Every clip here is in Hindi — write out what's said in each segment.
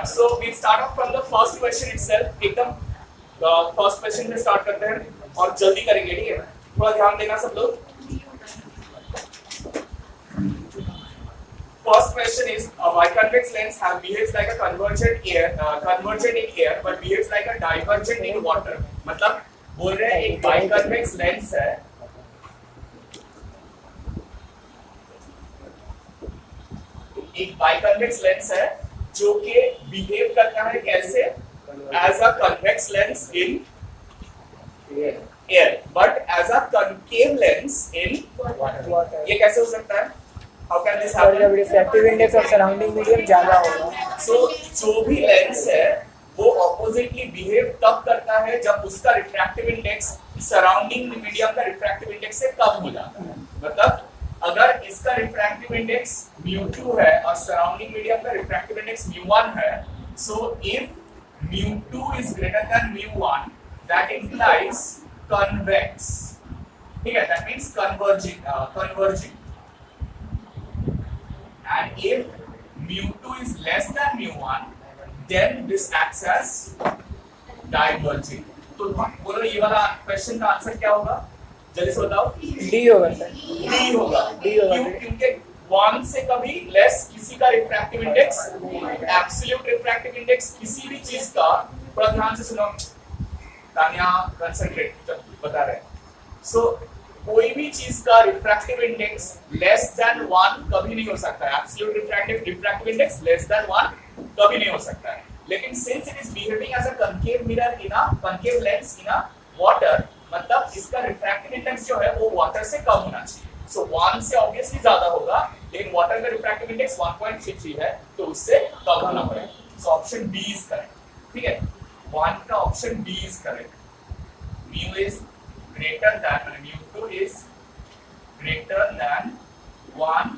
Yeah, so we start off from the first question itself. एकदम फर्स्ट क्वेश्चन से स्टार्ट करते हैं और जल्दी करेंगे, ठीक है? थोड़ा ध्यान देना सब लोग. First question is a biconvex lens behaves like a convergent in air but behaves like a divergent in water. मतलब बोल रहे हैं एक biconvex lens है, एक biconvex lens है जो कि बिहेव करता है कैसे as a convex lens in air but as a concave lens in water. ये कैसे हो सकता है? How can this happen? जब refractive index of surrounding medium ज्यादा होगा. So जो भी लेंस है वो ऑपोजिटली बिहेव तब करता है जब उसका रिफ्रैक्टिव इंडेक्स सराउंडिंग मीडियम का रिफ्रैक्टिव इंडेक्स से कम हो जाता है. मतलब अगर इसका रिफ्रैक्टिव इंडेक्स mu2 है और सराउंडिंग मीडियम का रिफ्रैक्टिव इंडेक्स mu1 है, so if mu2 is greater than mu1 that implies convex. ठीक है, that means converging. And if mu2 is less than mu1 then this acts as diverging. तो बोलो ये वाला क्वेश्चन का आंसर क्या होगा? जल्दी से बताओ. डी होगा सर. डी होगा. क्योंकि 1 से कभी लेस किसी का refractive index, absolute refractive index किसी भी चीज का, थोड़ा ध्यान से सुनो तानिया, कंसंट्रेट जब बता रहे हैं. सो कोई भी चीज का रिफ्रैक्टिव इंडेक्स लेस देन 1 कभी नहीं हो सकता है. Absolute refractive index less than 1 कभी नहीं हो सकता है. लेकिन since it is behaving as a concave mirror in a concave lens in a water, मतलब इसका रिफ्रैक्टिव इंडेक्स जो है वो वाटर से कम होना चाहिए. सो 1 से ऑब्वियसली ज्यादा होगा, लेकिन वाटर का रिफ्रैक्टिव इंडेक्स 1.33 है तो उससे कम होना पड़ेगा. So option D is correct. ठीक है, 1 का option D is correct. mu is greater than mu2 is greater than 1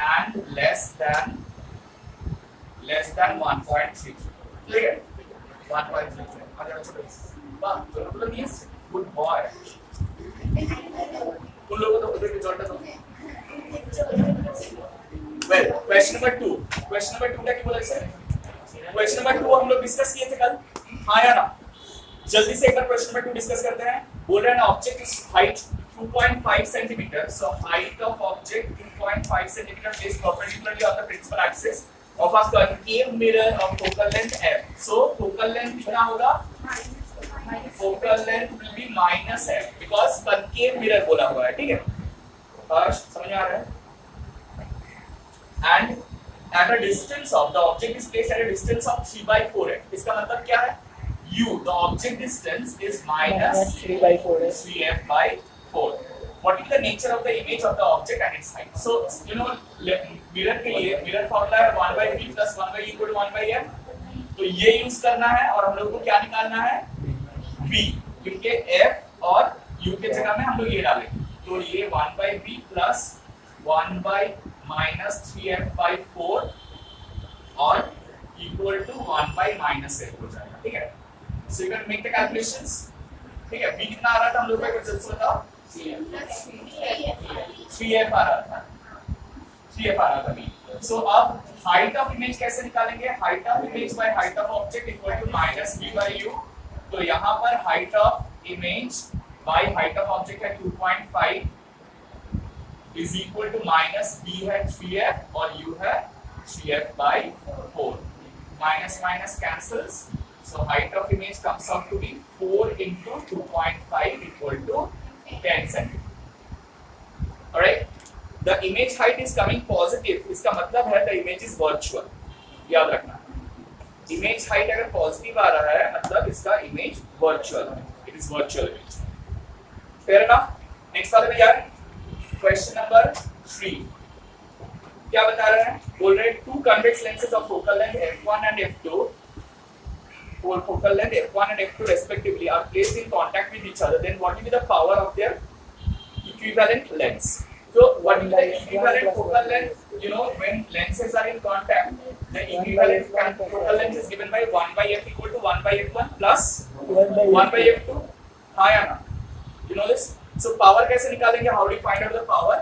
and less than 1.33. ठीक है, 1.33. वाह, तो मींस गुड बॉय. उन लोगों को तो उधर रिजल्ट दो. वेल, क्वेश्चन नंबर 2 क्या की बोला सर? क्वेश्चन नंबर 2 हम लोग डिस्कस किए थे कल, हाँ या ना? जल्दी से एक बार क्वेश्चन नंबर 2 डिस्कस करते हैं. बोल रहे हैं ना object is height 2.5 centimetre, so height of object 2.5 centimetre is perpendicularly on the principal axis of a concave mirror of focal length f. So focal length कितना होगा? Focal length will be minus f because concave mirror बोला हुआ है. ठीक है, समझ में आ रहा है? And at a distance of the object is placed at a distance of 3/4f. इसका मतलब क्या है? U, the object distance is minus 3f/4. What is the nature of the image of the object and its height? So you know mirror के लिए mirror formula है 1/v plus 1/e equal to 1/f. तो ये यूज करना है और हम लोग को क्या निकालना है? v, क्योंकि f और u के जगह में हम लोग ये डालेंगे. तो ये 1/v plus 1/-3f/4 और equal to 1/-f हो जाएगा. ठीक है, so you can make the calculations. ठीक है, v कितना आ रहा था हम लोग को जल्दी से बताओ. 3f आ रहा था v. so अब height of image कैसे निकालेंगे? height of image by height of object equal to minus v by u. तो यहाँ पर height of image by height of object है 2.5 is equal to minus v है 3f और u है 3f/4. minus cancels, so height of image comes out to be 4 into 2.5 equal to 10 cm. Alright, the image height is coming positive. इसका मतलब है the image is virtual. याद रखना, image height अगर positive आ रहा है मतलब इसका image virtual है. It is virtual image. Fair enough. Next वाले में यार question number 3 क्या बता रहे हैं? बोल रहे हैं two convex lenses of focal length f1 and f2 for focal length f1 and f2 respectively are placed in contact with each other. Then what will be the power of their equivalent lengths? So what is the equivalent focal length? You know, when lenses are in contact, the equivalent focal length is given by 1/f equal to 1/f1 plus 1/f2. हाँ या ना? You know this? So power कैसे निकालेंगे? How do you find out the power?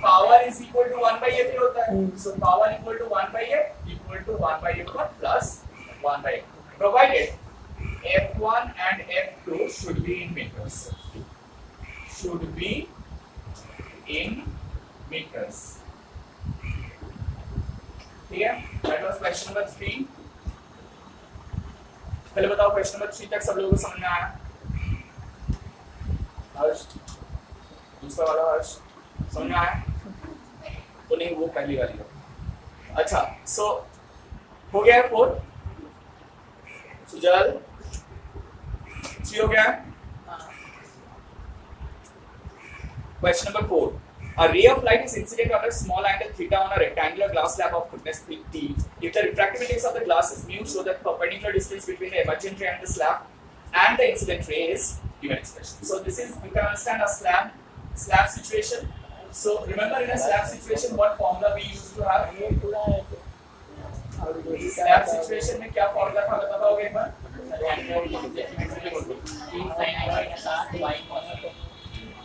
Power is equal to 1/f होता है. So power equal to 1/f equal to 1 by f1 plus 1 by f2, provided f1 and f2 should be in meters. Should be in meters. ठीक है, that was question number 3. पहले बताओ क्वेश्चन नंबर 3 तक सब लोगों को समझ में आया? हर्ष, दूसरा वाला हर्ष समझ में आया? तो नहीं, वो पहली वाली है। अच्छा, सो हो गया है 4, सुजल 3 हो गया है। Question number 4. A ray of light is incident on a small angle theta on a rectangular glass slab of thickness t. If the refractive index of the glass is mu, so that the perpendicular distance between the emergent ray and the slab and the incident ray is given expression. So this is, you can understand a slab situation. So remember, in a slab situation, what formula we used to have? Slab situation में क्या formula था बताओगे एक बार?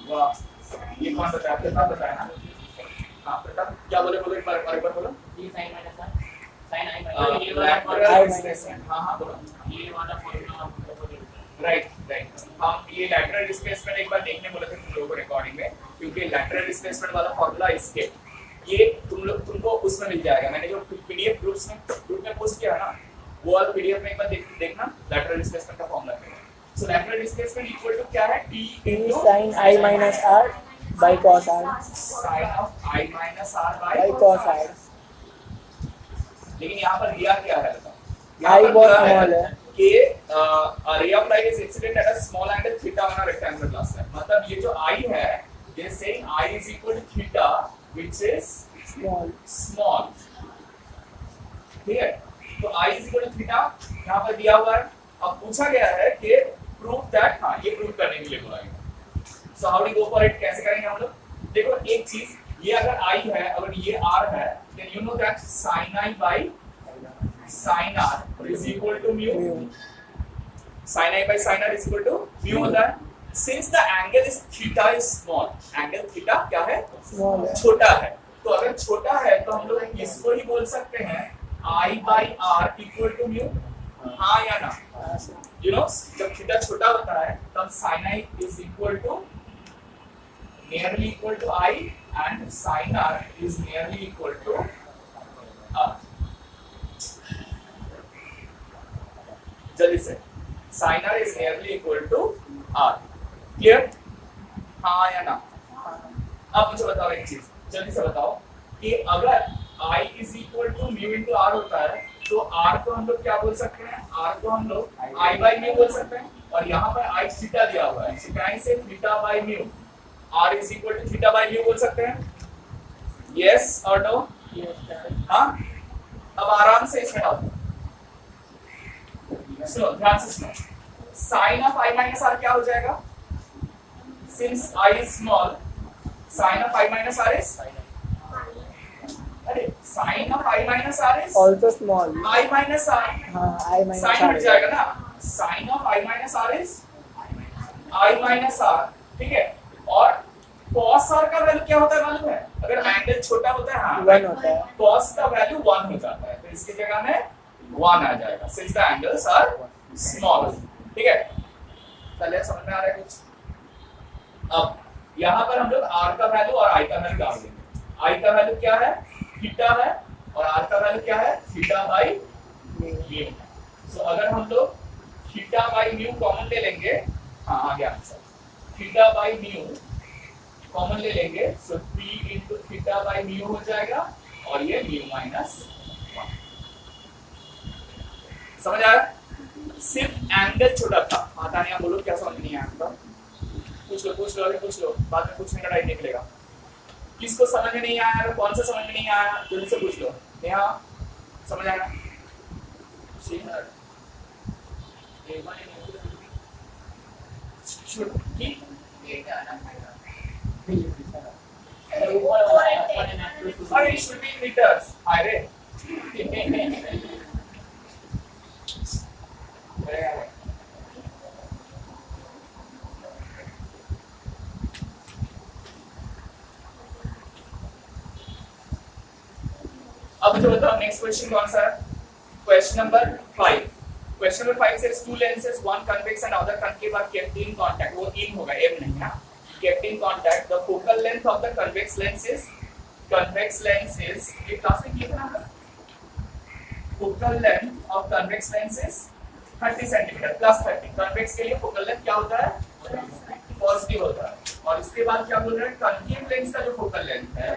वाह, ये कौन बताया? प्रताप बताया ना? हाँ प्रताप, क्या बोले एक बार बोलो। d sin minus r sin I lateral displacement, हाँ बोलो। ये वाला फॉर्मूला राइट, हम ये lateral displacement एक बार देखने बोले थे तुम लोगों को रिकॉर्डिंग में, क्योंकि lateral displacement वाला फॉर्मूला इसके ये तुमको उसमें मिल जाएगा। मैंने जो पीडीएफ ग्रुप में पोस्ट किया ना, वो वाला पीडीएफ में एक बार देखना, lateral displacement का फॉर्मूला है। So lateral displacement equal to क्या है? T sin I minus R by cos R. sin of I minus R by cos R. लेकिन यहाँ पर दिया क्या है बताओ? I बहुत small है। कि a ray of light is incident at a small angle theta on a rectangular glass slab. मतलब ये जो I है, they are saying I is equal to theta, which is small. ठीक है? तो I is equal to theta यहाँ पर दिया हुआ है। अब पूछा गया है कि prove that, हाँ ये प्रूव करने के लिए बोला गया। So how do you go for it? कैसे करेंगे हम लोग? देखो एक चीज, ये अगर I है, अगर ये R है, then you know that sin I by sin R is equal to mu. Sin I by sin R is equal to mu होता है। Since the angle is theta is small, angle theta क्या है? Small है। छोटा है। तो अगर छोटा है तो हम लोग इसको ही बोल सकते हैं I by R equal to mu. हाँ या ना? You know, जब थीटा छोटा होता है तब sin I is equal to nearly equal to I and sin R is nearly equal to R. जल्दी से, sin R is nearly equal to R. Clear? हाँ या ना? अब मुझे बताओ एक चीज, जल्दी से बताओ कि अगर I is equal to mu into R होता है तो R को हम लोग क्या बोल सकते हैं? R को हम लोग I by mu बोल सकते हैं, और यहाँ पर I थीटा दिया हुआ है, so can I say theta by mu? R is equal to theta by mu बोल सकते हैं? Yes or no? हाँ? अब आराम से इसमें डाल दो। सुनो, ध्यान से सुनो। Sin of I minus R क्या हो जाएगा? Since I is small, sin of I minus R is? अरे sin of I minus R is Also small. I minus R. हाँ I minus sin R हट जाएगा ना, sin of I minus R is I minus R, ठीक है? और cos R का वैल्यू क्या होता है मालूम है? अगर एंगल छोटा होता है, हाँ 1 होता है। cos का वैल्यू 1 हो जाता है, तो इसकी जगह में 1 आ जाएगा, since the angles are small, ठीक है? पहले समझ में आ रहा है कुछ? अब यहाँ पर हम लोग R का वैल्यू और I का वैल्यू डाल देंगे। I का वैल्यू क्या है? थीटा है, और R का वैल्यू क्या है? Theta by mu. सो अगर हम लोग थीटा बाई म्यू कॉमन ले लेंगे, हाँ आ गया answer, theta by mu common ले लेंगे, सो p into theta by mu हो जाएगा, और ये म्यू माइनस 1। समझ आया? सिर्फ एंगल छोटा था। हाँ तानिया बोलो, क्या समझ नहीं आया आपका? पूछ लो अभी पूछ लो, बाद में पूछने का टाइम निकलेगा। किसको समझ में नहीं आया, कौन सा समझ में नहीं आया, जल्दी से पूछ लो। नेहा समझ आया? अरे should be meters, अरे अब मुझे बताओ नेक्स्ट क्वेश्चन कौन सा है? Question number 5. Question number 5 says two lenses, one convex and other concave are kept in contact. वो in होगा, m नहीं है. Kept in contact. The focal length of the convex lens is ये क्लास में किया था ना? Focal length of convex lens is 30 centimeter plus 30. Convex के लिए focal length क्या होता है? पॉजिटिव होता है. और इसके बाद क्या बोल रहे हैं? concave lens का जो focal length है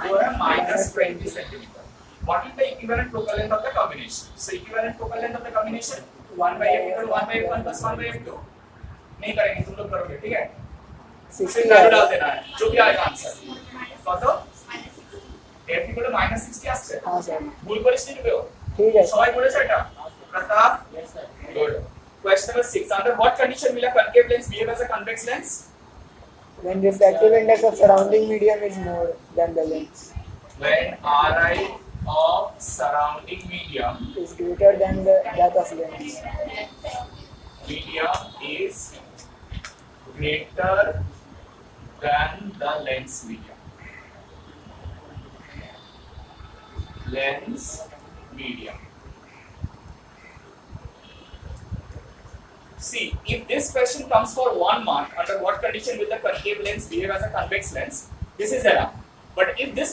वो है -20 centimeter. What is the equivalent focal length of the combination? So equivalent focal length of the combination 1 by f equal 1 by f1 plus 1 by f2. नहीं करेंगे, तुम लोग करोगे, ठीक है? 60 डाल देना है, जो भी आएगा आंसर. तो f equal to -60 আসছে. हाँ सर. ভুল করিস নি কেউ? ठीक है. সবাই বলেছে এটা? প্রতাপ? Yes, sir. Good. Question number 6. Under what condition will a concave lens behave as a convex lens? When refractive index of surrounding medium is more than the lens. When Ri of surrounding medium Is greater than that of lens. medium is greater than the lens medium. Lens medium. See, if this question comes for 1 mark, under what condition will the concave lens behave as a convex lens? This is enough. But if this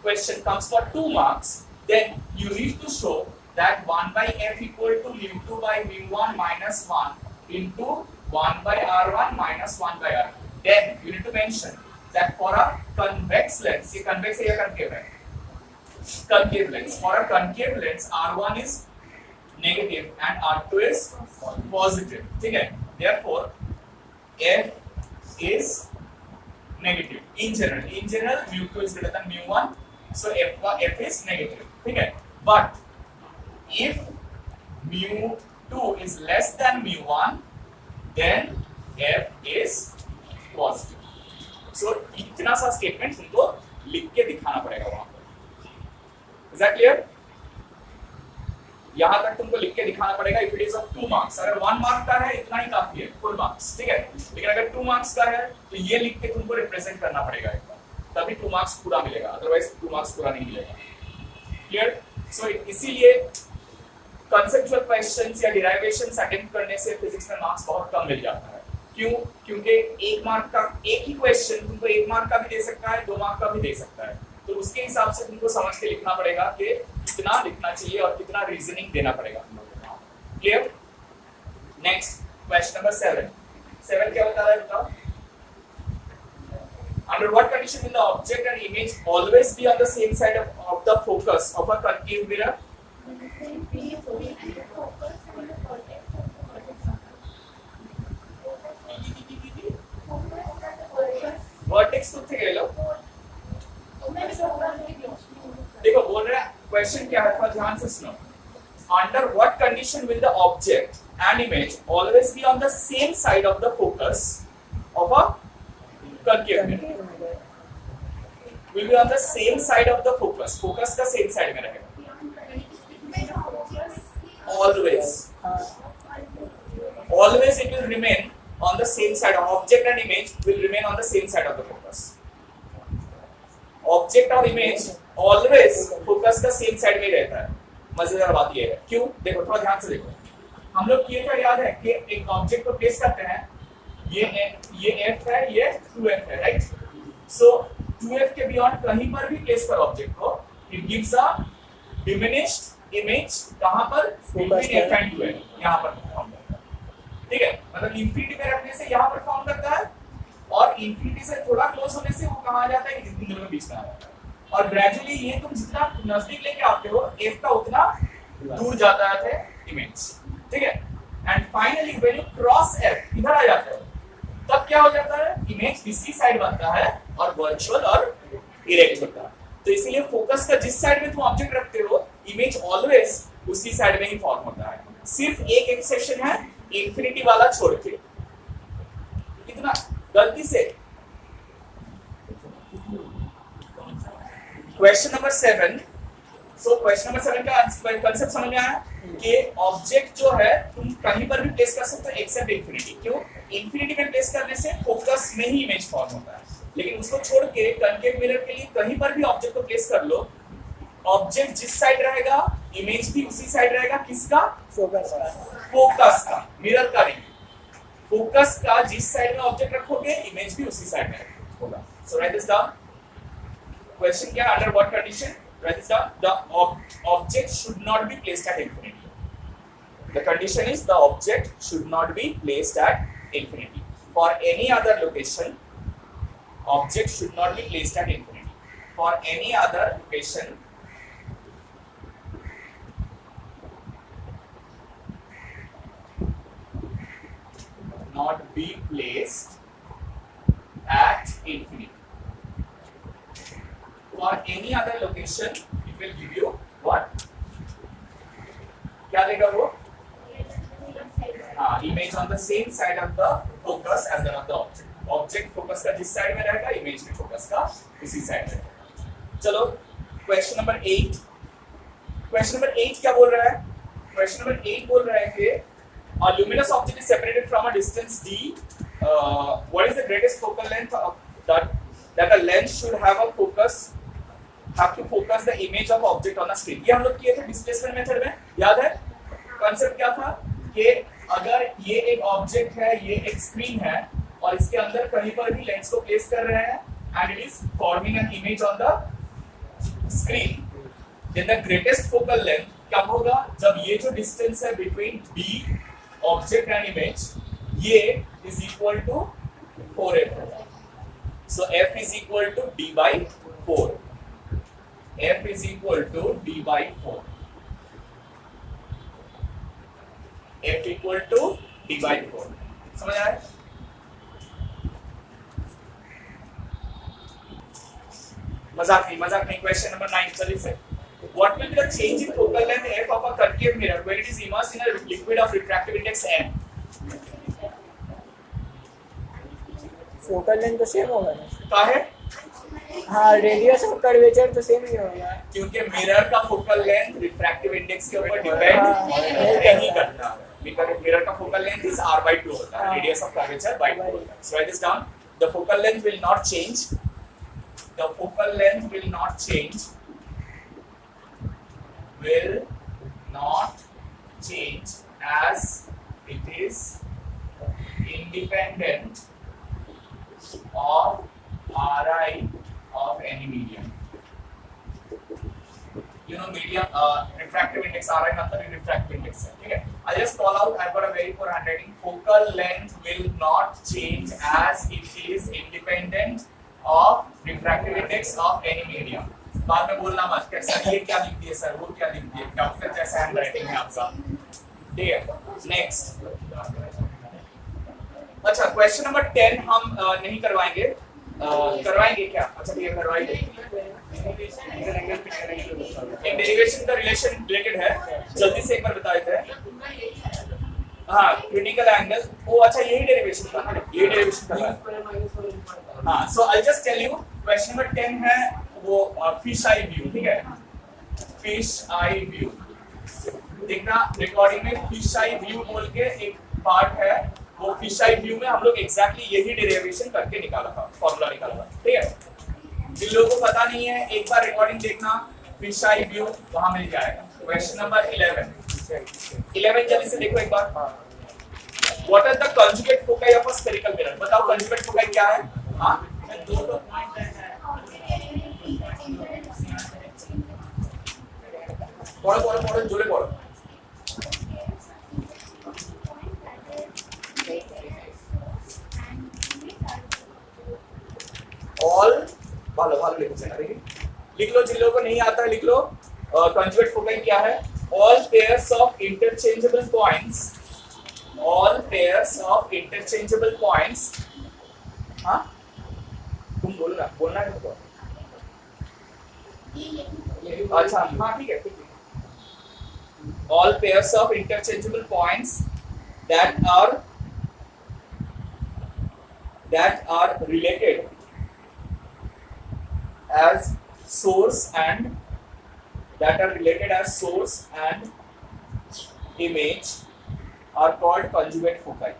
question comes for 2 marks, then you need to show that 1 by f equal to mu2 by mu1 minus 1 into 1 by r1 minus 1 by r. Then you need to mention that for a convex lens, ये convex है या concave है? Concave lens. For a concave lens, r1 is negative and r2 is positive. ठीक है? Therefore, f is negative. In general, mu2 is greater than mu1, so f is negative. ठीक है? But if mu2 is less than mu1, then f is positive. So इतना सा statement तुमको लिख के दिखाना पड़ेगा वहां पर. Is that clear? यहाँ तक तुमको लिख के दिखाना पड़ेगा. If it is of 2 marks, अगर 1 mark का है इतना ही काफी है, full marks, ठीक है. लेकिन अगर 2 marks का है तो ये लिख के तुमको रिप्रेजेंट करना पड़ेगा एक बार, तभी 2 marks पूरा मिलेगा, अदरवाइज 2 marks पूरा नहीं मिलेगा. क्लियर? सो इसीलिए कंसेप्चुअल क्वेश्चंस या डिराइवेशंस अटेम्प्ट करने से फिजिक्स में मार्क्स बहुत कम मिल जाता है. क्यों? क्योंकि 1 मार्क का एक ही क्वेश्चन तुमको 1 मार्क का भी दे सकता है, 2 मार्क का भी दे सकता है. तो उसके हिसाब से तुमको समझ के लिखना पड़ेगा कि कितना लिखना चाहिए और कितना रीजनिंग देना पड़ेगा. क्लियर? नेक्स्ट क्वेश्चन नंबर 7 क्या बता रहा है बताओ. Under what condition will the object and image always be on the same side of the focus of a concave mirror? Vertex तो थे लो. देखो बोल रहा है क्वेश्चन क्या है, थोड़ा ध्यान से सुनो. Under what condition will the object and image always be on the same side of the focus of a concave mirror? Will be on the same side of the focus. Focus का same side में रहेगा. Always. Always it will remain on the same side. Object and image will remain on the same side of the focus. Object और image always focus का same side में रहता है. मजेदार बात ये है. क्यों? देखो थोड़ा ध्यान से देखो. हम लोग ये क्या याद है कि एक ऑब्जेक्ट को प्लेस करते हैं. ये f है, ये 2f है, राइट? सो 2f के बियॉन्ड कहीं पर भी प्लेस कर ऑब्जेक्ट को, it gives a diminished image. कहां पर? बिटवीन f एंड 2f, यहां पर फॉर्म करता है. ठीक है? मतलब इंफिनिटी में रखने से यहां पर फॉर्म करता है और इंफिनिटी से थोड़ा क्लोज होने से वो कहां आ जाता है? इन दोनों के बीच में आ जाता है. और ग्रेजुअली ये तुम जितना नजदीक लेके आते हो f का उतना दूर जाता है इमेज. ठीक है? And finally when you cross f इधर आ जाता है, तब क्या हो जाता है? इमेज इसी साइड बनता है और वर्चुअल और इरेक्ट होता है. तो इसीलिए फोकस का जिस साइड में तुम ऑब्जेक्ट रखते हो, इमेज ऑलवेज उसी साइड में ही फॉर्म होता है. सिर्फ एक एक्सेप्शन है, इंफिनिटी वाला छोड़ के. कितना गलती से. Question number 7. So question number 7 का कांसेप्ट समझ में आया कि ऑब्जेक्ट जो है तुम कहीं पर भी प्लेस कर सकते हो एक्सेप्ट इंफिनिटी. क्यों? इंफिनिटी में प्लेस करने से फोकस में ही इमेज फॉर्म होता है, लेकिन उसको छोड़ के कनकेव मिरर के लिए कहीं पर भी ऑब्जेक्ट को प्लेस कर लो, ऑब्जेक्ट जिस साइड रहेगा इमेज भी उसी साइड रहेगा, किसका? फोकस का। फोकस का, मिरर का नहीं। फोकस का जिस साइड में ऑब्जेक्ट रखोगे इमेज भी उसी साइड में होगा। सो राइट दिस डाउन। क्वेश्चन क्या? Under what condition? Right this down. The object should not be placed at infinity. The condition is the object should not be placed at infinity. For any other location object should not be placed at infinity. For any other location not be placed at infinity. For any other location it will give you what? क्या देगा वो? हाँ, image on the same side of the focus as the object. Object focus का जिस साइड में रहेगा इमेज भी फोकस का उसी साइड में। चलो क्वेश्चन नंबर 8। क्वेश्चन नंबर 8 क्या बोल रहा है? क्वेश्चन नंबर 8 बोल रहा है कि a luminous object is separated from a distance d. What is the greatest focal length of that a lens should have to focus the image of object on a screen? ये हम लोग किए थे डिस्प्लेसमेंट मेथड में, याद है? कॉन्सेप्ट क्या था कि अगर ये एक ऑब्जेक्ट है, ये एक स्क्रीन है और इसके अंदर कहीं पर भी लेंस को प्लेस कर रहे हैं and it is forming an image on the screen, then the greatest focal length क्या होगा? जब ये जो डिस्टेंस है between B object and image ये is equal to 4f। So f is equal to d by 4। f is equal to d by 4। f equal to d by 4। समझ आया? मजाक नहीं। क्वेश्चन नंबर 9 चलिए से। What will be the change in focal length f of a concave mirror when it is immersed in a liquid of refractive index n? Focal length तो सेम होगा ना? क्या है? हाँ, रेडियस ऑफ कर्वेचर तो सेम ही होगा क्योंकि मिरर का फोकल लेंथ रिफ्रैक्टिव इंडेक्स के ऊपर डिपेंड नहीं करता। मिरर का फोकल लेंथ इज r/2 होता है, रेडियस ऑफ कर्वेचर by 2 होता है। So write this down. The focal length will not change. The focal length will not change as it is independent of Ri of any medium. You know medium refractive index Ri मतलब refractive index है, ठीक है? I just call out, I've got a very poor handwriting. Focal length will not change as it is independent of refractive index of any medium. बाद में बोलना मत कि सर ये क्या लिख दिए, सर वो क्या लिख दिए, डॉक्टर जैसा हैंडराइटिंग है आपका, ठीक है? नेक्स्ट। अच्छा क्वेश्चन नंबर 10 हम नहीं करवाएंगे, करवाएंगे क्या? अच्छा ठीक है करवाएंगे। एक डेरिवेशन का रिलेशन रिलेटेड है, जल्दी से एक बार बता देते हैं। हाँ क्रिटिकल एंगल, ओ अच्छा यही डेरिवेशन का, यही डेरिवेशन का है। हाँ so I just tell you question number 10 है वो फिश आई व्यू, ठीक है? फिश आई व्यू देखना रिकॉर्डिंग में, फिश आई व्यू बोल के एक पार्ट है, वो फिश आई व्यू में हम लोग एग्जैक्टली यही डेरिवेशन करके निकाला था, फॉर्मूला निकाला था, ठीक है? जिन लोगों को पता नहीं है एक बार रिकॉर्डिंग देखना, फिश आई व्यू वहां मिल जाएगा। क्वेश्चन नंबर 11 जल्दी से देखो एक बार। What are the conjugate foci of a spherical mirror? बताओ conjugate foci क्या है? हाँ दो पॉइंट है, पढ़ो जोरे पढ़ो। ऑल भालो लिखो चला, लिख लो, जिन लोगों को नहीं आता है लिख लो। कंजुगेट फोकाई क्या है? All pairs of interchangeable points, all pairs of interchangeable points, हाँ तुम बोलना है तो अच्छा हाँ ठीक है all pairs of interchangeable points that are related as source and image are called conjugate foci.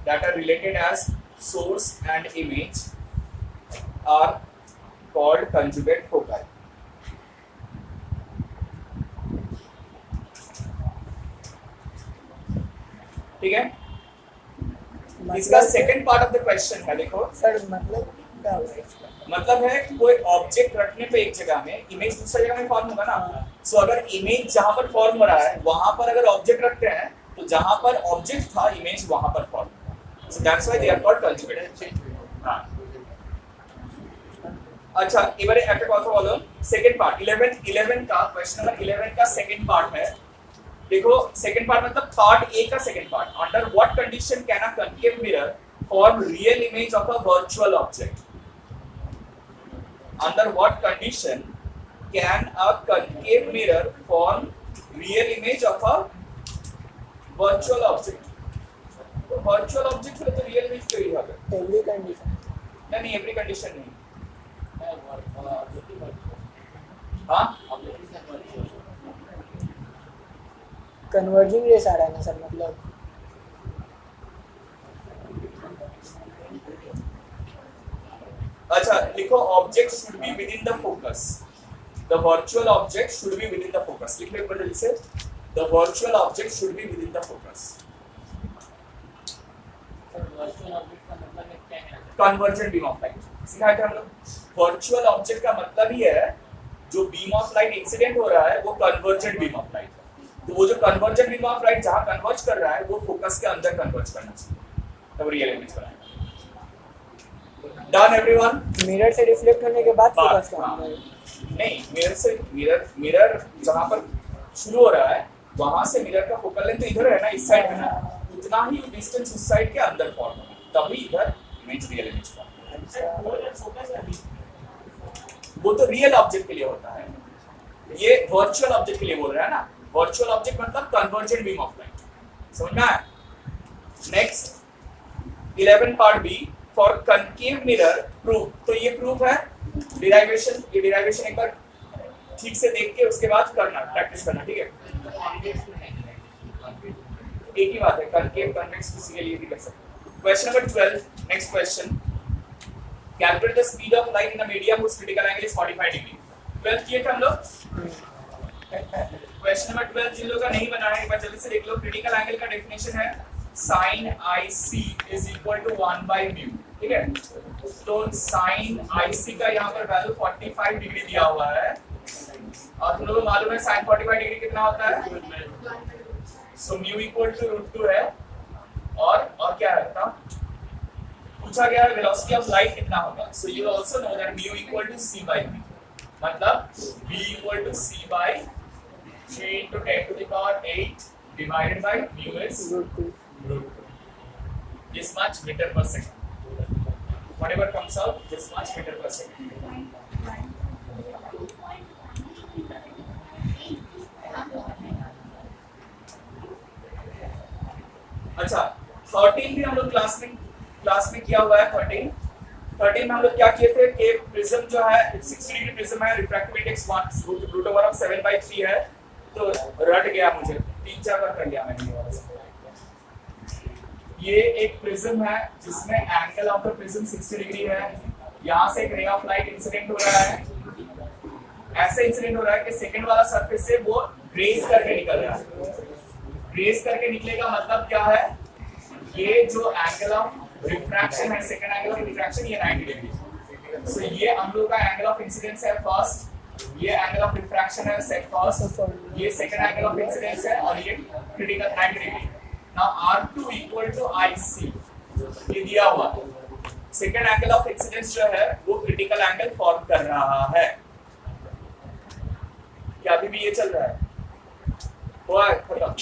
That are related as source and image are called conjugate foci. ठीक है, इसका second part of the question है, देखो सर मतलब क्या होगा इसका? मतलब है कोई ऑब्जेक्ट रखने पे एक जगह में इमेज दूसरी जगह में फॉर्म होगा ना। सो अगर इमेज जहां पर फॉर्म हो रहा है वहां पर अगर ऑब्जेक्ट रखते हैं तो जहां पर ऑब्जेक्ट था इमेज वहां पर फॉर्म होगा। So that's why they are called conjugate. हां अच्छा, এবারে একটা কথা বলো, সেকেন্ড পার্ট 11 का क्वेश्चन नंबर 11 का सेकंड पार्ट है। देखो सेकंड पार्ट मतलब पार्ट ए का second part, under what condition can a concave mirror form real image of a virtual object? Under what condition can a concave mirror form real image of a virtual object? तो virtual object से तो real image क्यों ही होगा? एवरी कंडीशन नहीं, every condition नहीं। हाँ? कन्वर्जिंग रेस आ रहा है ना सर, मतलब अच्छा लिखो, object should be with in the focus. The virtual object should be with in the focus. लिख लो एक बार जल्दी से, the virtual object should be with in the focus. Virtual object का मतलब क्या है? कन्वर्जेंट बीम ऑफ लाइट सिखाया था हम लोग। वर्चुअल ऑब्जेक्ट का मतलब ही है जो बीम ऑफ लाइट इंसिडेंट हो रहा है वो कन्वर्जेंट बीम ऑफ लाइट है। तो वो जो कन्वर्जेंट बीम ऑफ लाइट जहां कन्वर्ज कर रहा है वो फोकस के अंदर कन्वर्ज करना चाहिए, तब रियल इमेज बनाएगा। Done everyone? मिरर से रिफ्लेक्ट होने के बाद फोकस करना है। नहीं, मिरर से मिरर जहां पर शुरू हो रहा है वहां से मिरर का फोकल लेंथ इधर है ना, इस साइड है ना, उतना ही डिस्टेंस उस साइड के अंदर फॉर्म होगा, तभी इधर इमेज रियल इमेज फॉर्म। वो तो रियल ऑब्जेक्ट के लिए होता है, ये वर्चुअल ऑब्जेक्ट के लिए बोल रहा है ना। वर्चुअल ऑब्जेक्ट मतलब कन्वर्जेंट बीम ऑफ लाइट, समझना है? Next 11 part B, for concave mirror proof. तो ये प्रूफ है डिराइवेशन, ये डिराइवेशन एक बार ठीक से देख के उसके बाद करना, प्रैक्टिस करना, ठीक है? एक ही बात है, कनकेव कन्वेक्स किसी के लिए भी कर सकते हैं। Question number 12, next question, calculate the speed of light in a medium whose critical angle is 45 degree. 12 किए थे हम लोग। क्वेश्चन नंबर 12 जिन लोगों का नहीं बना है एक बार जल्दी से देख लो। क्रिटिकल एंगल का डेफिनेशन है sin IC is equal to 1 by mu, ठीक है? तो sin IC का यहाँ पर वैल्यू 45 डिग्री दिया हुआ है और तुम लोगों को मालूम है sin 45 डिग्री कितना होता है? सो mu equal to √2 है और क्या रहता? पूछा गया है वेलोसिटी ऑफ लाइट कितना होगा। So you also know that mu equal to c by v, मतलब v equal to c by 3 into 10 to the power 8 divided by mu is √2, this much meter per second, whatever comes out this much meter per second। अच्छा 13 भी हम लोग क्लास में किया हुआ है। 13 में हम लोग क्या किए थे कि प्रिज्म जो है 60 डिग्री प्रिज्म है, रिफ्रैक्टिव इंडेक्स 1/7/3 है, तो रट गया मुझे, 3-4 बार कर लिया मैंने। ये एक प्रिज्म है जिसमें angle of the prism 60 degree है, यहाँ से एक रे ऑफ लाइट इंसिडेंट हो रहा है, ऐसे इंसिडेंट हो रहा है कि सेकंड वाला सरफेस से वो ग्रेज करके निकल रहा है। ग्रेज करके निकलेगा मतलब क्या है, ये जो एंगल ऑफ रिफ्रैक्शन है, सेकंड एंगल ऑफ रिफ्रैक्शन ये 90 डिग्री। सो ये हम लोग का एंगल ऑफ इंसिडेंस है फर्स्ट, ये एंगल ऑफ रिफ्रैक्शन है फर्स्ट, ये सेकंड एंगल ऑफ इंसिडेंस है और ये critical 90 degree. Now R2 equal to IC ये दिया हुआ है, सेकंड एंगल ऑफ इंसिडेंस जो है वो क्रिटिकल एंगल फॉर्म कर रहा है। क्या अभी भी ये चल रहा है? हुआ है खत्म?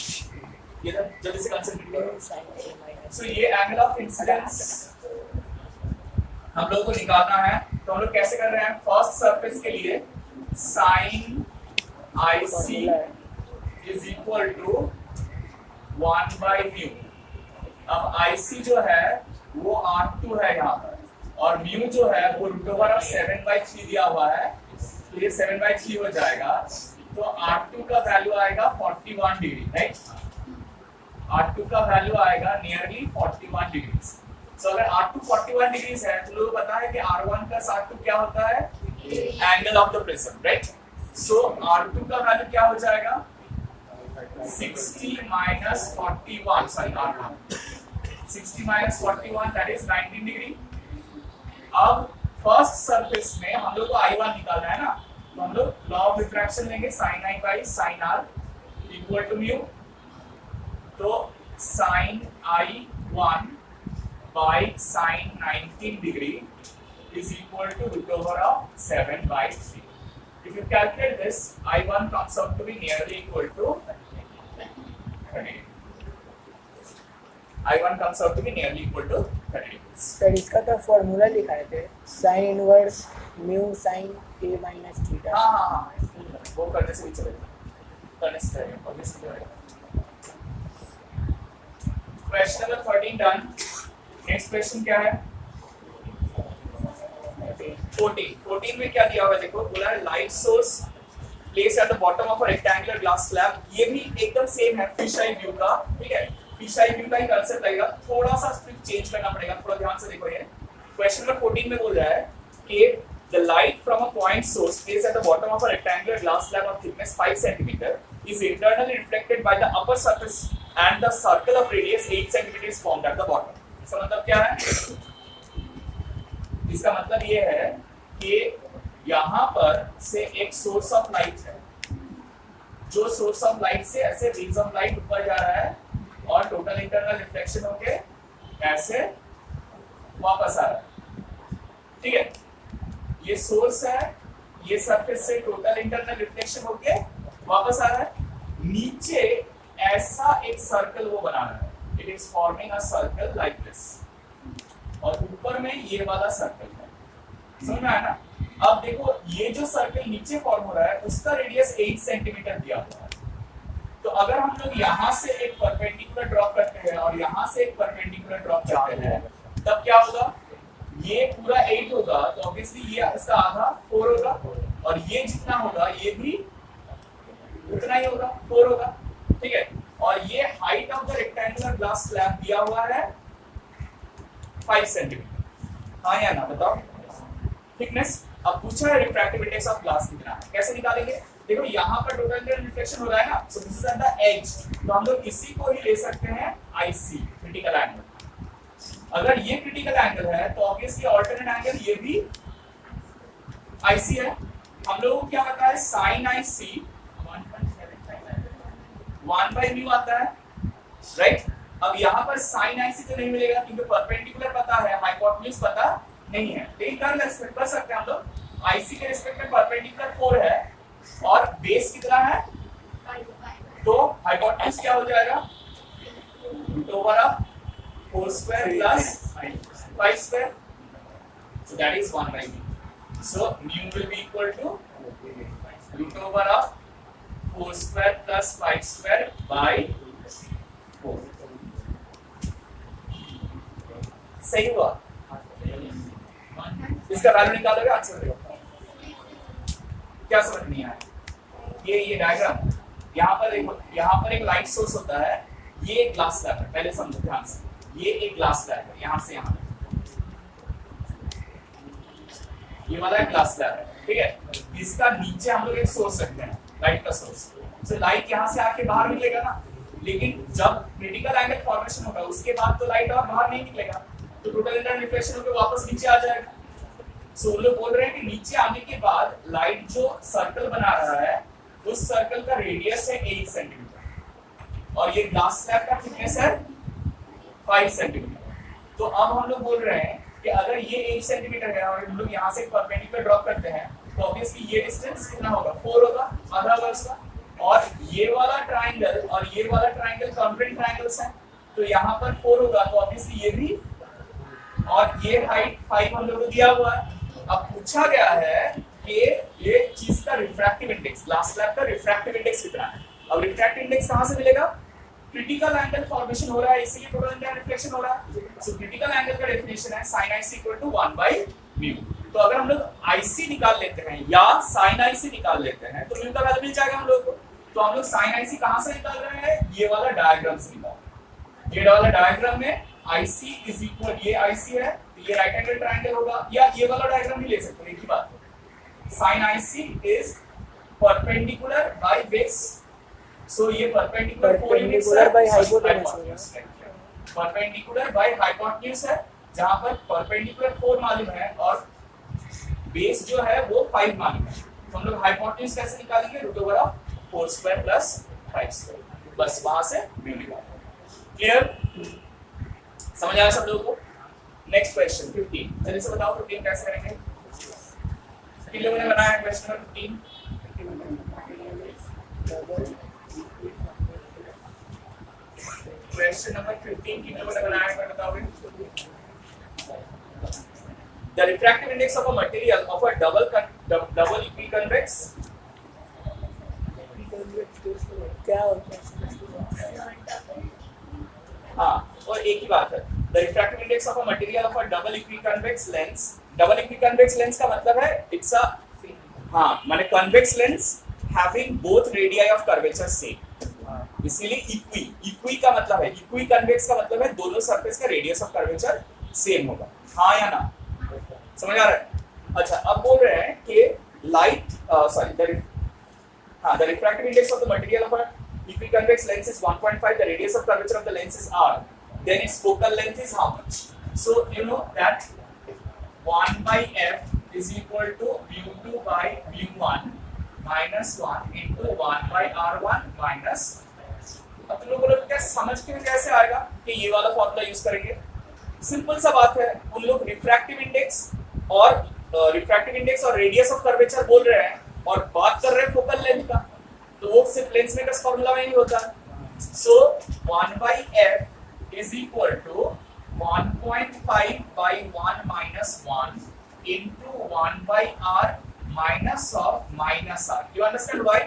ये जल्दी से कंसेंट्रेट करो। सो ये एंगल ऑफ इंसिडेंस हम लोग को निकालना है, तो हम लोग कैसे कर रहे हैं? फर्स्ट सरफेस के लिए sin IC is equal to 1 by mu। अब IC जो है वो R2 है यहाँ पर और mu जो है वो √7/3 दिया हुआ है, तो ये 7/3 हो जाएगा, तो R2 का वैल्यू आएगा 41 डिग्री, राइट? R2 का वैल्यू आएगा नियरली 41 डिग्री। सो अगर R2 41 डिग्री है तो लोगों को पता है कि R1 प्लस R2 क्या होता है? Angle of the prism, right? So R2 का वैल्यू क्या हो जाएगा? 60 minus 41, sorry R1, 60 minus 41 that is 19 degree. अब फर्स्ट सरफेस में हम लोग को I1 निकालना है ना, तो हम लोग लॉ ऑफ रिफ्रैक्शन लेंगे sin I by sin R equal to mu, तो sin I1 by sin 19 degree is equal to root over of 7 by 3. If you calculate this, I1 comes out to be nearly equal to 30. I1 comes out to be nearly equal to 30 degrees. Sir इसका तो फॉर्मूला लिखाए थे sin inverse mu sin a minus theta. हाँ, वो करने से भी चलेगा, करने से चलेगा, करने से चलेगा। Question number 13 done. Next question क्या है? 14 में क्या दिया हुआ है देखो, बोला है light source place at the bottom of a rectangular glass slab. ये भी एकदम सेम है फिश आई व्यू का, ठीक है, फिश आई व्यू का ही कंसेप्ट लगेगा, थोड़ा सा सिर्फ चेंज करना पड़ेगा, थोड़ा ध्यान से देखो। ये क्वेश्चन नंबर 14 में बोल रहा है कि the light from a point source place at the bottom of a rectangular glass slab of thickness 5 centimetre is internally reflected by the upper surface and the circle of radius 8 cm is formed at the bottom. इसका मतलब क्या है? इसका मतलब ये है कि यहाँ पर से एक सोर्स ऑफ लाइट है, जो सोर्स ऑफ लाइट से ऐसे रेज ऑफ लाइट ऊपर जा रहा है और टोटल इंटरनल रिफ्लेक्शन होके ऐसे वापस आ रहा है, ठीक है। ये सोर्स है, ये सरफेस से टोटल इंटरनल रिफ्लेक्शन होके वापस आ रहा है, नीचे ऐसा एक सर्कल वो बना रहा है, it is forming a circle like this, और ऊपर में ये वाला सर्कल है, समझ में आया ना। अब देखो ये जो सर्कल नीचे फॉर्म हो रहा है उसका रेडियस 8 सेंटीमीटर दिया हुआ है, तो अगर हम लोग यहाँ से एक परपेंडिकुलर ड्रॉ करते हैं और यहाँ से एक परपेंडिकुलर ड्रॉ करते हैं, तब क्या होगा, ये पूरा 8 होगा तो ऑब्वियसली ये इसका आधा 4 होगा, और ये जितना होगा ये भी उतना ही होगा, 4 होगा, ठीक है। और ये height of the rectangular glass slab दिया हुआ है 5 सेंटीमीटर, हाँ या ना बताओ। थिकनेस, अब पूछा है रिफ्रैक्टिव इंडेक्स ऑफ ग्लास कितना है, कैसे निकालेंगे? देखो यहाँ पर टोटल रिफ्लेक्शन हो रहा है ना, so this is at the edge, तो हम लोग इसी को ही ले सकते हैं IC, क्रिटिकल एंगल। अगर ये क्रिटिकल एंगल है तो ऑब्वियसली अल्टरनेट एंगल ये भी IC है। हम लोगों को क्या पता है, sin IC 1 by म्यू आता है, राइट। अब यहाँ पर sin IC तो नहीं मिलेगा क्योंकि परपेंडिकुलर पता है, हाइपोटेन्यूज पता नहीं है, लेकिन कर सकते हैं हम लोग। IC के रिस्पेक्ट में परपेंडिकुलर 4 है और बेस कितना है, तो हाइपोटेन्यूज क्या हो जाएगा, root over of 4 square plus 5 square, so that is 1 by mu, so mu will be equal to root over of 4 square plus 5 square by 4। सही हुआ? इसका वैल्यू निकालोगे, आंसर देगा। क्या समझ नहीं आया? ये डायग्राम, यहाँ पर एक लाइट सोर्स होता है, ये एक ग्लास स्लैब है, पहले समझो ध्यान से, ये एक ग्लास स्लैब है, यहाँ से यहाँ ये वाला एक ग्लास स्लैब है, ठीक है। इसका नीचे हम लोग एक सोर्स रखते हैं, लाइट का सोर्स, तो लाइट यहाँ से आके बाहर निकलेगा ना, लेकिन जब क्रिटिकल एंगल फॉर्मेशन होगा उसके बाद तो लाइट और बाहर नहीं निकलेगा, तो टोटल इंटरनल रिफ्लेक्शन होकर वापस नीचे आ जाएगा। सो वो लोग बोल रहे हैं कि नीचे आने के बाद लाइट जो सर्कल बना रहा है उस सर्कल का रेडियस है 8 सेंटीमीटर और ये ग्लास स्लैब का थिकनेस है 5 सेंटीमीटर। तो अब हम लोग बोल रहे हैं कि अगर ये 8 सेंटीमीटर है और हम लोग यहाँ से परपेंडिकुलर ड्रॉ करते हैं तो ऑब्वियसली ये डिस्टेंस कितना होगा, 4 होगा, आधा वर्स का, और ये वाला ट्राइंगल और ये वाला ट्राइंगल कॉन्ग्रुएंट ट्राइंगल्स हैं, तो यहाँ पर 4 होगा तो ऑब्वियसली ये भी, और ये हाइट 5 हम लोग को दिया हुआ है। अब पूछा गया है कि ये चीज का रिफ्रैक्टिव इंडेक्स, ग्लास स्लैब का रिफ्रैक्टिव इंडेक्स कितना है। अब रिफ्रैक्टिव इंडेक्स कहाँ से मिलेगा, क्रिटिकल एंगल फॉर्मेशन हो रहा है इसलिए टोटल इंटरनल रिफ्लेक्शन हो रहा है। सो क्रिटिकल एंगल का डेफिनेशन है sin IC = 1 by म्यू। तो अगर हम लोग IC निकाल लेते हैं या sin IC निकाल लेते हैं तो म्यू का वैल्यू मिल जाएगा हम लोग को। तो हम लोग sin IC कहाँ से निकाल रहे हैं, ये वाला डायग्राम से निकाल रहे हैं। ये वाला डायग्राम में IC इज इक्वल, ये IC है तो ये राइट एंगल ट्रायंगल होगा, या ये वाला डायग्राम भी ले सकते हैं, एक ही बात है। sin IC is perpendicular by base, so ये perpendicular 4 units Perpendicular by hypotenuse perpendicular by hypotenuse है, जहां पर परपेंडिकुलर 4 मालूम है और बेस जो है वो 5 मालूम है। तो हम लोग हाइपोटेन्यूज कैसे निकालेंगे, √4² + 5²। बस वहां से म्यू निकालेंगे। क्लियर, समझ आया सब लोगों को? नेक्स्ट क्वेश्चन 15, जल्दी से बताओ 15 कैसे करेंगे। किन लोगों ने बनाया क्वेश्चन नंबर 15? क्वेश्चन नंबर 15 किन लोगों ने बनाया है बताओगे? The refractive index of a material of a double equiconvex क्या होता है? हाँ, और एक ही बात है। The refractive index of a material of a double equiconvex lens, double equiconvex lens का मतलब है it's a हाँ माने convex lens having both radii of curvature same, इसीलिए इक्वी का मतलब है, इक्वी कन्वेक्स का मतलब है दोनों सरफेस का रेडियस ऑफ कर्वेचर सेम होगा। हाँ या ना, समझ आ रहा है? अच्छा, अब बोल रहे हैं कि light the refractive index of the material of a equiconvex lens is 1.5, the radius of curvature of the lens is r, then its focal length is how much? So you know that 1 by f is equal to mu2 by mu1 minus 1 into 1 by r1 minus। अब तुम लोगों को क्या समझ के कैसे आएगा कि ये वाला फॉर्मूला यूज करेंगे? सिंपल सा बात है, उन लोग रिफ्रैक्टिव इंडेक्स और रेडियस ऑफ कर्वेचर बोल रहे हैं और बात कर रहे हैं फोकल लेंथ का, तो वो सिर्फ लेंस मेकर्स फॉर्मूला में ही होता है। सो 1 by f is equal to 1.5 by 1 minus 1 into 1 by r minus of minus r। You understand why?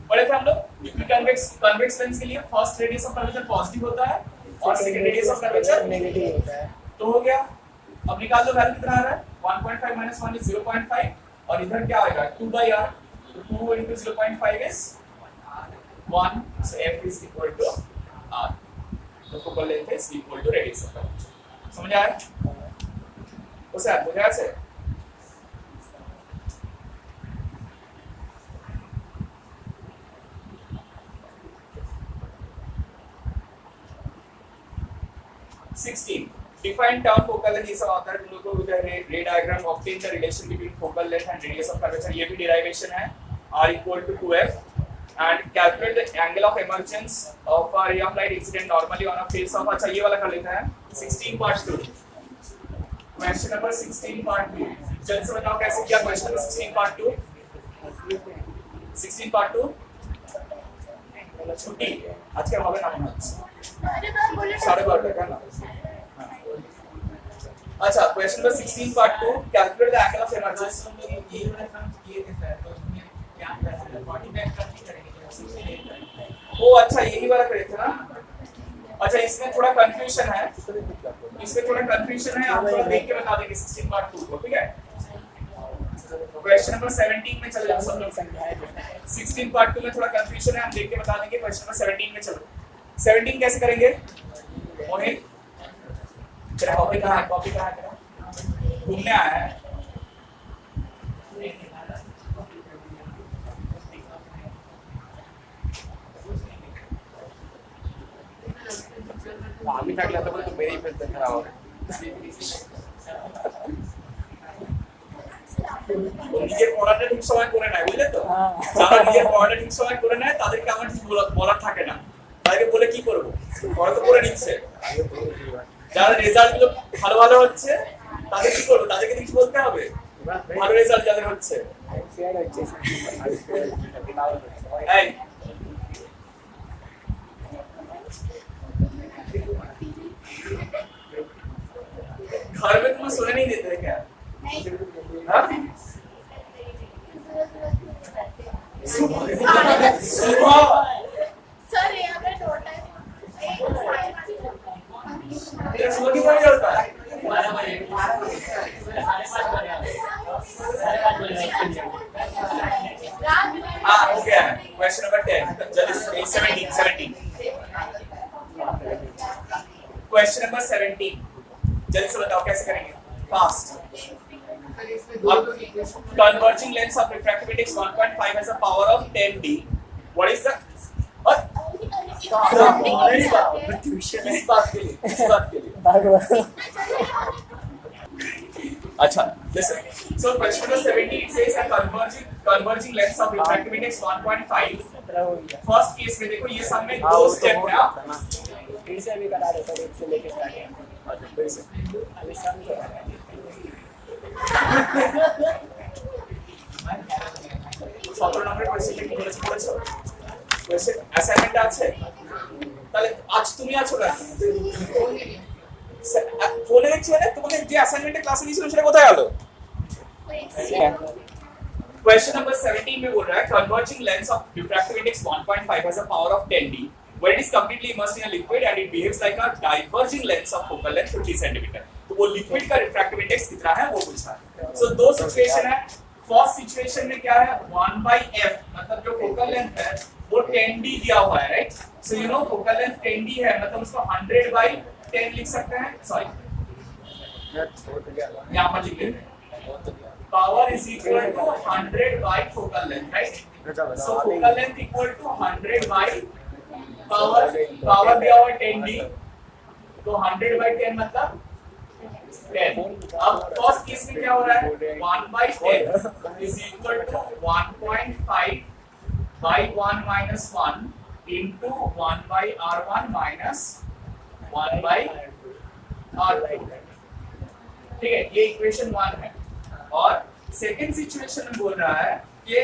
पढ़े थे हम लोग इक्विकन्वेक्स लेंस के लिए first radius of curvature positive होता है और second radius of curvature negative होता है। तो हो गया, अब निकाल दो वैल्यू कितना आ रहा है, 1.5 minus 1 is 0.5 और इधर क्या आएगा 2 by r, तो 2 into 0.5 is 1, so f is equal to r, the focal length is equal to radius of curvature। समझ आया? उसे बुझा से 16 define term focal length, ये सब आता है तुम लोग को उधर रे diagram obtain the relation between focal length and radius of curvature, ये भी derivation है r equal to 2f and calculate the angle of emergence of a ray of light incident normally on a face of। अच्छा ये वाला कर लेते हैं 16 part 2, क्वेश्चन नंबर 16 part 2, जल्दी से बताओ कैसे किया क्वेश्चन नंबर 16 part 2। 16 part 2 छुट्टी आज क्या होगा ना साढ़े 12 का ना। अच्छा, question number 16 part 2, calculate the angle of emergence. ओ अच्छा, यही वाला करे थे ना। अच्छा, इसमें थोड़ा कंफ्यूजन है, आप थोड़ा देख के बता देंगे 16 part 2 को, ठीक है? क्वेश्चन नंबर 17 में चले जाओ सब लोग। 16 part 2 में थोड़ा कंफ्यूजन है, हम देख के बता देंगे। क्वेश्चन नंबर 17 में चलो। 17 कैसे करेंगे मोहित? तेरा कॉपी कहाँ है तेरा? घूमने आया है? আমি থাকলে তো বলে তো বেরিয়ে ফেলতে খারাপ হবে। নিজের পড়াটা ঠিক সময় করে নেয়, বুঝলে তো? যারা নিজের পড়াটা ঠিক সময় করে নেয় তাদেরকে আমার কিছু বলার থাকে না, তাদেরকে বলে কি করবো, পড়া তো করে নিচ্ছে। যারা রেজাল্ট গুলো ভালো হচ্ছে তাদের কি করবো, তাদেরকে কিছু বলতে হবে। ভালো রেজাল্ট যাদের হচ্ছে घर में तुम्हें सुने नहीं देते क्या? सर यहाँ पे टोटल तेरा सुबह कितना बजे होता है? हाँ हो गया है। क्वेश्चन नंबर 10 जल्दी 17 क्वेश्चन नंबर 17 जल्दी से बताओ कैसे करेंगे, फास्ट। अब converging lens of refractive index 1.5 has a power of 10d what is the इस बात के लिए भागवत अच्छा listen so question number 70 it says a converging lengths of refractive index 1.5 17 हो गया। फर्स्ट केस में देखो ये सब में हाँ, दो वो तो स्टेप हो है सकता ना। फिर से अभी करा रहे सर, एक से लेके स्टार्टिंग फिर से अभी सम करा रहे हैं। সতেরো নম্বরের কোয়েশ্চেনটা কি বলেছে পড়েছো কোয়েশ্চেন অ্যাসাইনমেন্ট আছে তাহলে আজ তুমি আছো না ফোনে দেখছি মানে তোমাকে যে অ্যাসাইনমেন্টে ক্লাসে দিয়েছিলাম সেটা কোথায় গেল Question number 17 में बोल रहा है converging lens of diffractive index 1.5 has a power of 10D when it is completely immersed in a liquid and it behaves like a diverging lens of focal length 50 cm. तो वो लिक्विड का रिफ्रैक्टिव इंडेक्स कितना है वो पूछा है. So दो सिचुएशन है. फर्स्ट सिचुएशन में क्या है 1/f मतलब जो फोकल लेंथ है वो 10D दिया हुआ है right. So you know focal length 10D है मतलब उसको 100/10 लिख सकते हैं. सॉरी यहाँ पर लिख लेते हैं. Power is equal to 100 by focal length, right? So focal length equal to 100 by power दिया हुआ 10D, तो 100/10 मतलब 10. अब फर्स्ट केस में क्या हो रहा है 1/10 is equal to 1.5 by 1 minus 1 into 1/r1 minus 1/r2. ठीक है, ये इक्वेशन 1 है. और सेकंड सिचुएशन में बोल रहा है कि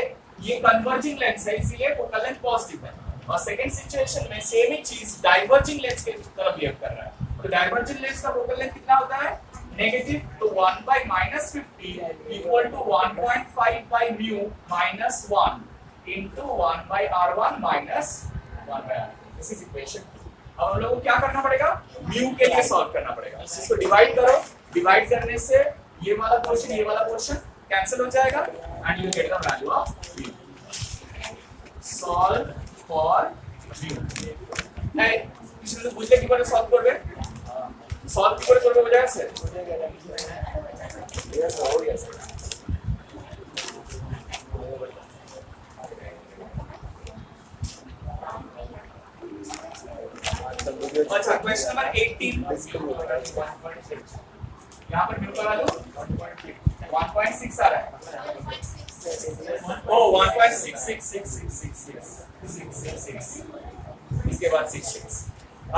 ये कन्वर्जिंग लेंस है इसीलिए फोकल लेंथ पॉजिटिव है. और सेकंड सिचुएशन में सेम ही चीज डाइवर्जिंग लेंस के तरफ बिहेव कर रहा है. तो डाइवर्जिंग लेंस का फोकल लेंथ कितना होता है नेगेटिव. तो 1/-50 equal to 1.5 by mu minus 1 into 1/r1 minus 1/r. This is equation. अब हम लोग को क्या करना पड़ेगा mu के लिए सॉल्व करना पड़ेगा. इसको डिवाइड करो. डिवाइड करने से ये वाला पोर्शन कैंसिल हो जाएगा and you get the value of v. Solve for v. नहीं इसमें तो বুঝলে কি করে সলভ করবে সলভ কি করে করবে বোঝা গেছে यस हो गया सर. अच्छा क्वेश्चन नंबर 18 यहाँ पर म्यू का वैल्यू 1.6 आ रहा है. ओ 1.666666 इसके बाद 66.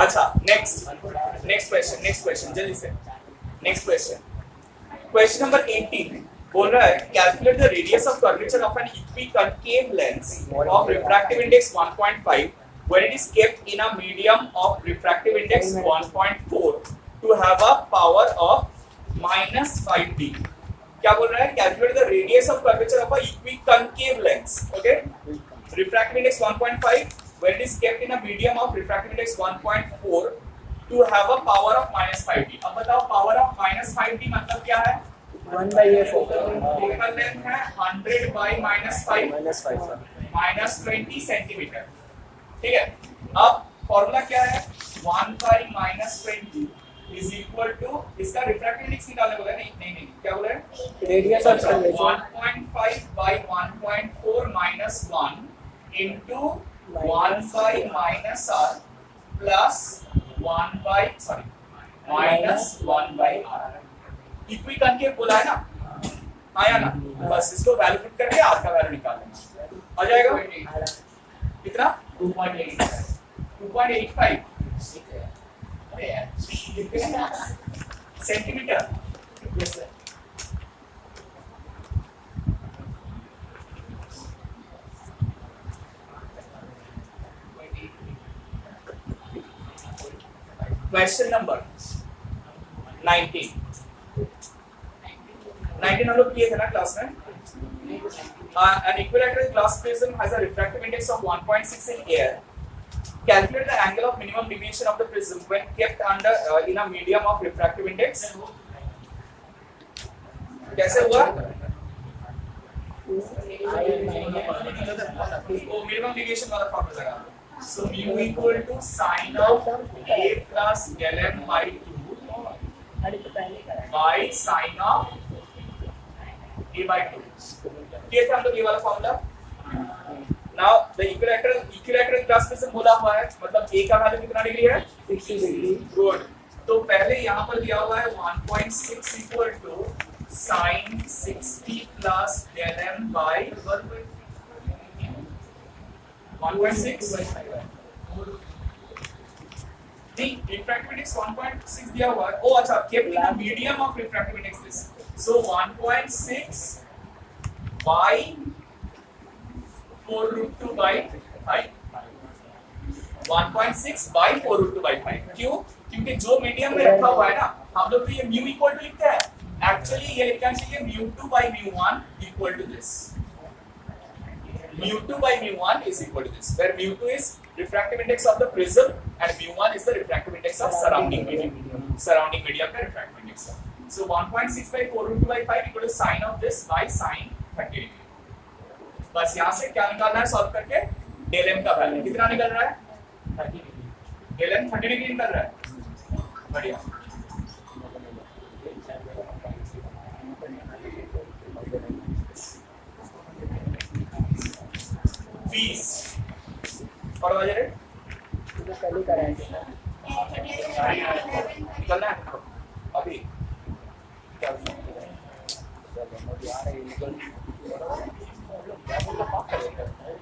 अच्छा नेक्स्ट क्वेश्चन जल्दी से. नेक्स्ट क्वेश्चन नंबर 18 बोल रहा है calculate the radius of curvature of an equiconcave lens of refractive index 1.5 when it is kept in a medium of refractive index 1.4 to have a power of -5D. क्या बोल रहा है calculate the radius of curvature of a equiconcave lens. Okay refractive index 1.5 when it is kept in a medium of refractive index 1.4 to have a power of -5D. अब बताओ पावर ऑफ -5D मतलब क्या है 1/a फोकल लेंथ है 100/-5 -20 सेंटीमीटर. ठीक है. अब फॉर्मूला क्या है 1/-20 is equal to इसका रिफ्रैक्टिव इंडेक्स निकालने बोला है. नहीं क्या बोला है radius of curvature 1.5/1.4 minus 1 into 1/-r plus 1/r. इक्विकॉन्केव बोला है ना आया ना. बस इसको वैल्यू पुट करके r का वैल्यू निकाल लेना आ जाएगा. कितना 2.85 centimetre. Yes sir. Question number 19 हम लोग किए थे ना क्लास में. An equilateral glass prism has a refractive index of 1.6 in air. Calculate the angle of minimum deviation of the prism when kept under in a medium of refractive index. कैसे हुआ? वो minimum deviation वाला फॉर्मूला लगा. So mu equal to sin of a plus del m by 2 by sin of a by 2. ये था हम लोग ये वाला formula. Now the equilateral class में से बोला हुआ है, मतलब a का वैल्यू कितना डिग्री है? 60 डिग्री। गुड। तो पहले यहाँ पर दिया हुआ है 1.6 equal to sin 60 plus del m by 1.6। The refractive index 1.6 दिया हुआ है। ओ अच्छा, kept in the medium of refractive index this। So 1.6 by 4√2 by 5। 1.6 by 4√2 by 5। क्यों? क्योंकि जो मीडियम में रखा हुआ है ना, हम लोग तो ये म्यू इक्वल टू लिखते हैं, एक्चुअली ये लिखना चाहिए mu2 by mu1 equal to this. mu2 by mu1 is equal to this, where mu2 is refractive index of the prism and mu1 is the refractive index of surrounding medium का refractive index। So 1.6 by 4√2 by 5 equal to sin of this by sin 30 degree। बस यहाँ से क्या निकालना है सॉल्व करके? del m का वैल्यू कितना निकल रहा है? 30 डिग्री। del m 30 डिग्री निकल रहा है। बढ़िया। फीस और वजह तो कल ही कराएंगे ना। निकलना है अभी क्या